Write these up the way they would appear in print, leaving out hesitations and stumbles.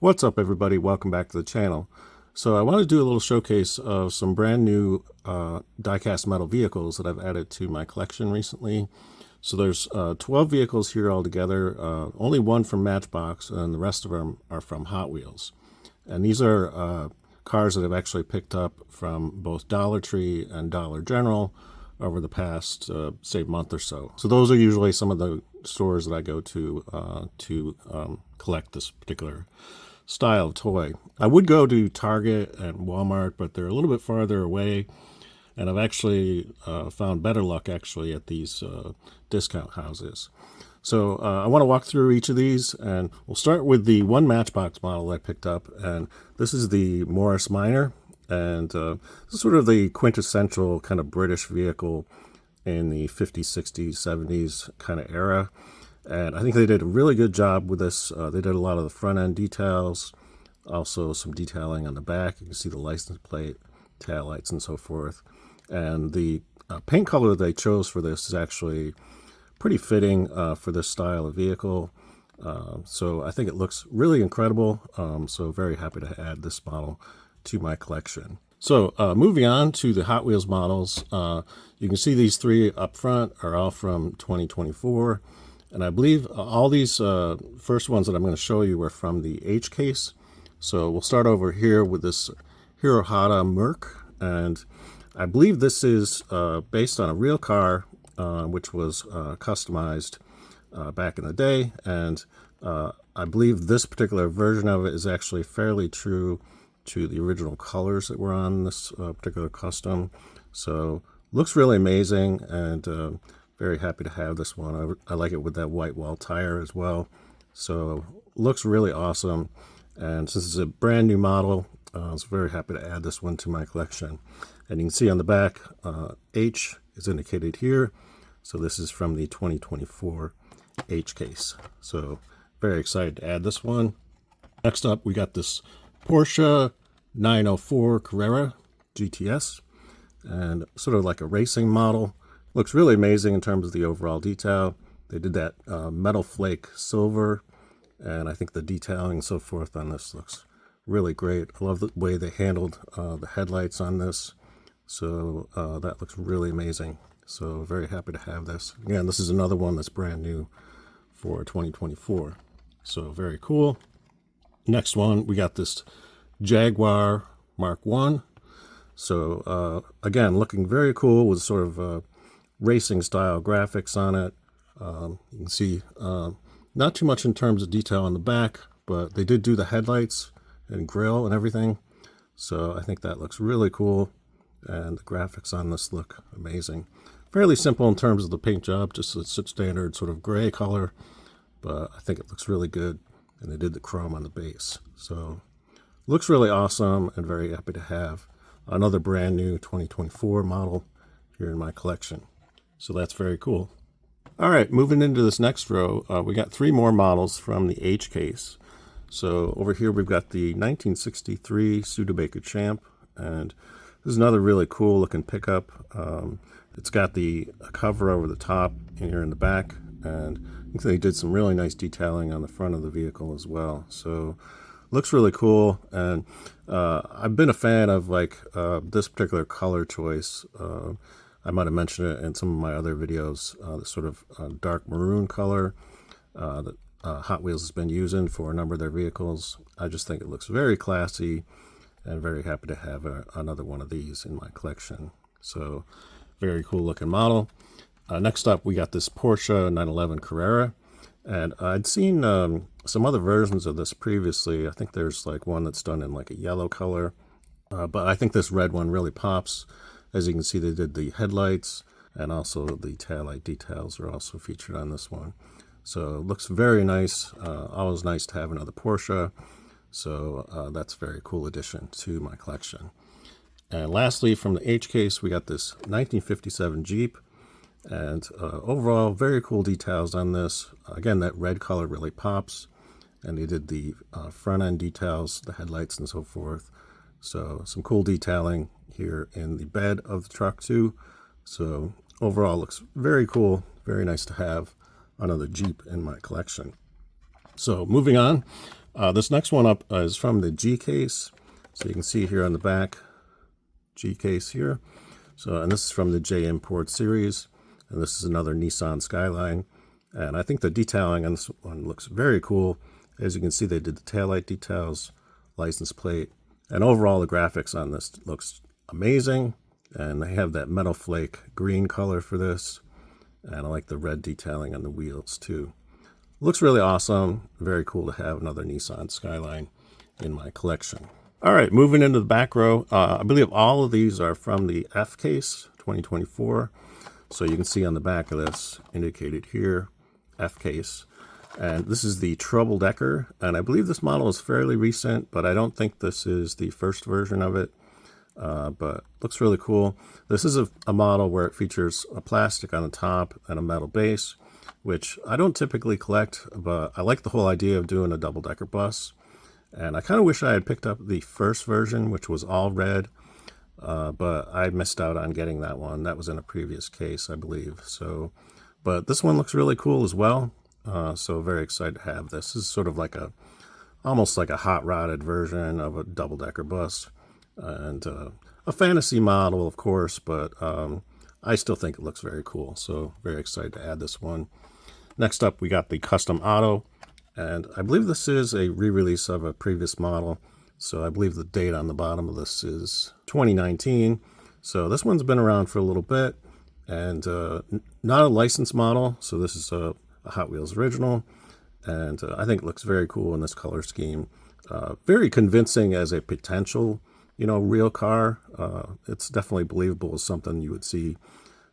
What's up, everybody? Welcome back to the channel. So I want to do a little showcase of some brand new die-cast metal vehicles that I've added to my collection recently. So there's 12 vehicles here altogether, only one from Matchbox, and the rest of them are from Hot Wheels. And these are cars that I've actually picked up from both Dollar Tree and Dollar General over the past, say, month or so. So those are usually some of the stores that I go to collect this particular style of toy. I would go to Target and Walmart, but they're a little bit farther away, and I've actually found better luck actually at these discount houses. So I want to walk through each of these, and we'll start with the one Matchbox model I picked up, and this is the Morris Minor, and this is sort of the quintessential kind of British vehicle in the 50s, 60s, 70s kind of era. And I think they did a really good job with this. They did a lot of the front end details, also some detailing on the back. You can see the license plate, taillights, and so forth. And the paint color they chose for this is actually pretty fitting for this style of vehicle. So I think it looks really incredible. So very happy to add this model to my collection. So moving on to the Hot Wheels models, you can see these three up front are all from 2024. And I believe all these first ones that I'm going to show you are from the H case. So we'll start over here with this Heroa Mark. And I believe this is based on a real car, which was customized back in the day. And I believe this particular version of it is actually fairly true to the original colors that were on this particular custom. So looks really amazing, and very happy to have this one. I like it with that white wall tire as well. So looks really awesome. And since it's a brand new model, I was very happy to add this one to my collection. And you can see on the back, H is indicated here. So this is from the 2024 H case. So very excited to add this one. Next up, we got this Porsche 904 Carrera GTS, and sort of like a racing model. Looks really amazing in terms of the overall detail. They did that metal flake silver, and I think the detailing and so forth on this looks really great. I love the way they handled the headlights on this. So that looks really amazing. So very happy to have this. Again, this is another one that's brand new for 2024. So very cool. Next one, we got this Jaguar Mark 1. So again, looking very cool with sort of racing style graphics on it. You can see not too much in terms of detail on the back, but they did do the headlights and grille and everything. So I think that looks really cool, and the graphics on this look amazing. Fairly simple in terms of the paint job, just a standard sort of gray color, but I think it looks really good, and they did the chrome on the base. So looks really awesome, and very happy to have another brand new 2024 model here in my collection. So that's very cool. All right, moving into this next row, we got three more models from the H case. So over here we've got the 1963 Studebaker Champ, and this is another really cool looking pickup. It's got the cover over the top here in the back, and I think they did some really nice detailing on the front of the vehicle as well. So looks really cool, and I've been a fan of like this particular color choice. I might have mentioned it in some of my other videos, the sort of dark maroon color that Hot Wheels has been using for a number of their vehicles. I just think it looks very classy, and very happy to have another one of these in my collection. So very cool looking model. Next up, we got this Porsche 911 Carrera, and I'd seen some other versions of this previously. I think there's like one that's done in like a yellow color, but I think this red one really pops. As you can see, they did the headlights, and also the taillight details are also featured on this one. So it looks very nice. Always nice to have another Porsche. So that's a very cool addition to my collection. And lastly, from the H case, we got this 1957 Jeep. And overall, very cool details on this. Again, that red color really pops. And they did the front end details, the headlights and so forth. So some cool detailing here in the bed of the truck too. So overall, looks very cool. Very nice to have another Jeep in my collection. So moving on, This next one up is from the G case. So you can see here on the back, G case here. So, and this is from the J Import series. And this is another Nissan Skyline. And I think the detailing on this one looks very cool. As you can see, they did the taillight details, license plate, and overall the graphics on this looks amazing. And they have that metal flake green color for this. And I like the red detailing on the wheels too. Looks really awesome. Very cool to have another Nissan Skyline in my collection. All right, moving into the back row. I believe all of these are from the F case 2024. So you can see on the back of this indicated here, F case. And this is the Troubl Decker. And I believe this model is fairly recent, but I don't think this is the first version of it. But looks really cool. This is a model where it features a plastic on the top and a metal base, which I don't typically collect, but I like the whole idea of doing a double-decker bus. And I kind of wish I had picked up the first version, which was all red, but I missed out on getting that one. That was in a previous case, I believe. So, but this one looks really cool as well. So very excited to have this. This is sort of like almost like a hot-rodded version of a double-decker bus. And a fantasy model, of course, but I still think it looks very cool. So very excited to add this one. Next up, we got the Custom Auto, and I believe this is a re-release of a previous model. So I believe the date on the bottom of this is 2019. So this one's been around for a little bit, and not a licensed model. So this is a Hot Wheels original, and I think it looks very cool in this color scheme. Very convincing as a potential, real car. It's definitely believable as something you would see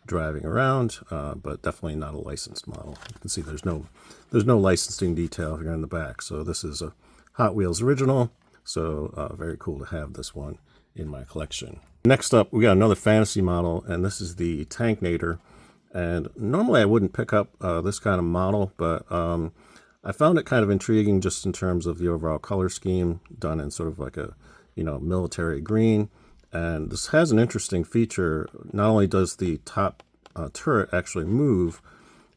driving around, but definitely not a licensed model. You can see there's no licensing detail here in the back. So this is a Hot Wheels original. So very cool to have this one in my collection. Next up, we got another fantasy model, and this is the Tanknator. And normally I wouldn't pick up this kind of model, but I found it kind of intriguing just in terms of the overall color scheme, done in sort of like a military green. And this has an interesting feature. Not only does the top turret actually move,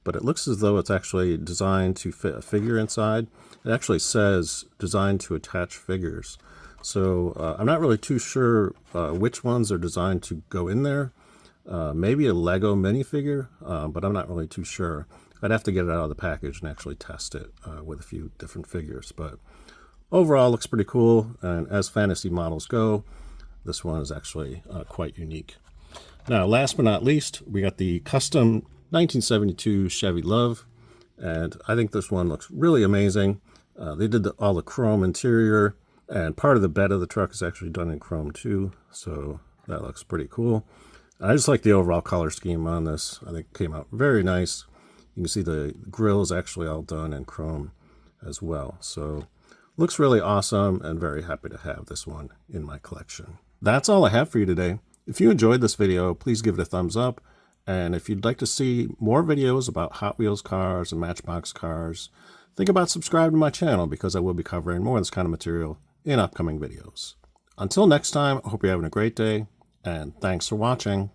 but it looks as though it's actually designed to fit a figure inside. It actually says designed to attach figures. So I'm not really too sure which ones are designed to go in there. Maybe a Lego minifigure, but I'm not really too sure. I'd have to get it out of the package and actually test it with a few different figures. But overall, looks pretty cool. And as fantasy models go, this one is actually quite unique. Now, last but not least, we got the custom 1972 Chevy Love. And I think this one looks really amazing. They did all the chrome interior, and part of the bed of the truck is actually done in chrome too. So that looks pretty cool. I just like the overall color scheme on this. I think it came out very nice. You can see the grille is actually all done in chrome as well. So looks really awesome, and very happy to have this one in my collection. That's all I have for you today. If you enjoyed this video, please give it a thumbs up. And if you'd like to see more videos about Hot Wheels cars and Matchbox cars, think about subscribing to my channel, because I will be covering more of this kind of material in upcoming videos. Until next time, I hope you're having a great day, and thanks for watching.